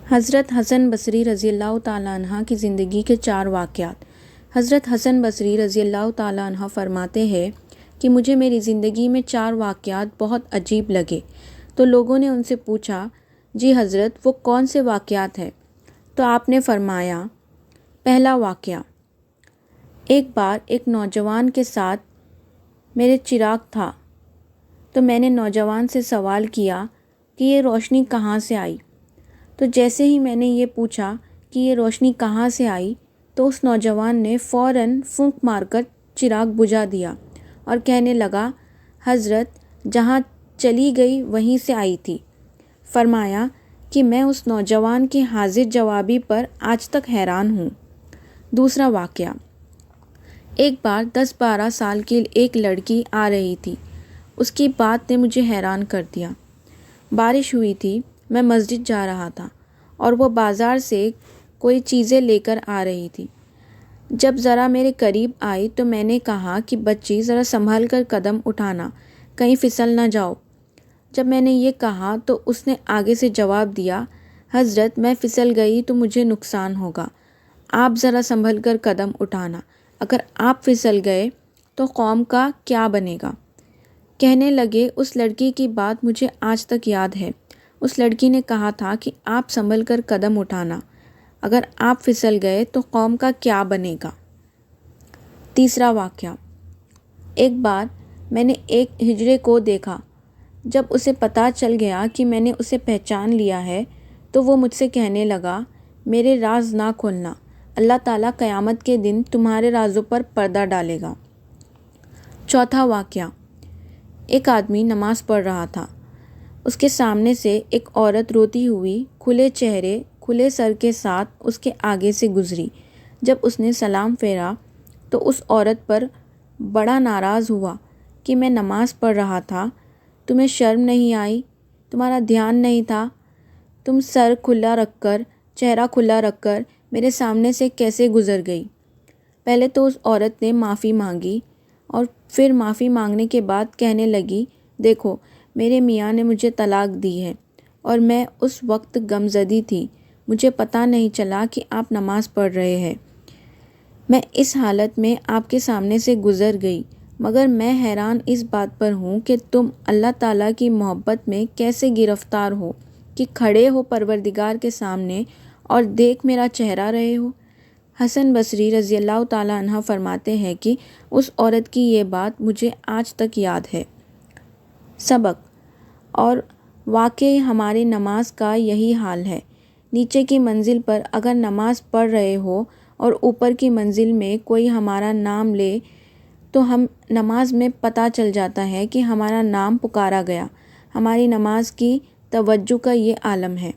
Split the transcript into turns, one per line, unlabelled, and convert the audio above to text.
حضرت حسن بصری رضی اللہ تعالیٰ عنہ کی زندگی کے 4 واقعات۔ حضرت حسن بصری رضی اللہ تعالیٰ عنہ فرماتے ہیں کہ مجھے میری زندگی میں 4 واقعات بہت عجیب لگے، تو لوگوں نے ان سے پوچھا، جی حضرت وہ کون سے واقعات ہیں؟ تو آپ نے فرمایا، پہلا واقعہ، ایک بار ایک نوجوان کے ساتھ میرے چراغ تھا، تو میں نے نوجوان سے سوال کیا کہ یہ روشنی کہاں سے آئی؟ تو جیسے ہی میں نے یہ پوچھا کہ یہ روشنی کہاں سے آئی، تو اس نوجوان نے فوراً پھونک مار کر چراغ بجھا دیا اور کہنے لگا، حضرت جہاں چلی گئی وہیں سے آئی تھی۔ فرمایا کہ میں اس نوجوان کی حاضر جوابی پر آج تک حیران ہوں۔ دوسرا واقعہ، ایک بار 10-12 سال کی ایک لڑکی آ رہی تھی، اس کی بات نے مجھے حیران کر دیا۔ بارش ہوئی تھی، میں مسجد جا رہا تھا اور وہ بازار سے کوئی چیزیں لے کر آ رہی تھی۔ جب ذرا میرے قریب آئی تو میں نے کہا کہ بچی ذرا سنبھل کر قدم اٹھانا، کہیں پھسل نہ جاؤ۔ جب میں نے یہ کہا تو اس نے آگے سے جواب دیا، حضرت میں پھسل گئی تو مجھے نقصان ہوگا، آپ ذرا سنبھل کر قدم اٹھانا، اگر آپ پھسل گئے تو قوم کا کیا بنے گا؟ کہنے لگے، اس لڑکی کی بات مجھے آج تک یاد ہے۔ اس لڑکی نے کہا تھا کہ آپ سنبھل کر قدم اٹھانا، اگر آپ پھسل گئے تو قوم کا کیا بنے گا؟ تیسرا واقعہ، ایک بار میں نے ایک ہجڑے کو دیکھا، جب اسے پتہ چل گیا کہ میں نے اسے پہچان لیا ہے تو وہ مجھ سے کہنے لگا، میرے راز نہ کھولنا، اللہ تعالیٰ قیامت کے دن تمہارے رازوں پر پردہ ڈالے گا۔ چوتھا واقعہ، ایک آدمی نماز پڑھ رہا تھا، اس کے سامنے سے ایک عورت روتی ہوئی کھلے چہرے کھلے سر کے ساتھ اس کے آگے سے گزری۔ جب اس نے سلام پھیرا تو اس عورت پر بڑا ناراض ہوا کہ میں نماز پڑھ رہا تھا، تمہیں شرم نہیں آئی؟ تمہارا دھیان نہیں تھا؟ تم سر کھلا رکھ کر، چہرہ کھلا رکھ کر میرے سامنے سے کیسے گزر گئی؟ پہلے تو اس عورت نے معافی مانگی اور پھر معافی مانگنے کے بعد کہنے لگی، دیکھو میرے میاں نے مجھے طلاق دی ہے اور میں اس وقت غمزدی تھی، مجھے پتہ نہیں چلا کہ آپ نماز پڑھ رہے ہیں، میں اس حالت میں آپ کے سامنے سے گزر گئی، مگر میں حیران اس بات پر ہوں کہ تم اللہ تعالیٰ کی محبت میں کیسے گرفتار ہو کہ کھڑے ہو پروردگار کے سامنے اور دیکھ میرا چہرہ رہے ہو۔ حسن بصری رضی اللہ تعالیٰ عنہ فرماتے ہیں کہ اس عورت کی یہ بات مجھے آج تک یاد ہے۔ سبق اور واقعی ہماری نماز کا یہی حال ہے۔ نیچے کی منزل پر اگر نماز پڑھ رہے ہو اور اوپر کی منزل میں کوئی ہمارا نام لے تو ہم نماز میں پتہ چل جاتا ہے کہ ہمارا نام پکارا گیا۔ ہماری نماز کی توجہ کا یہ عالم ہے۔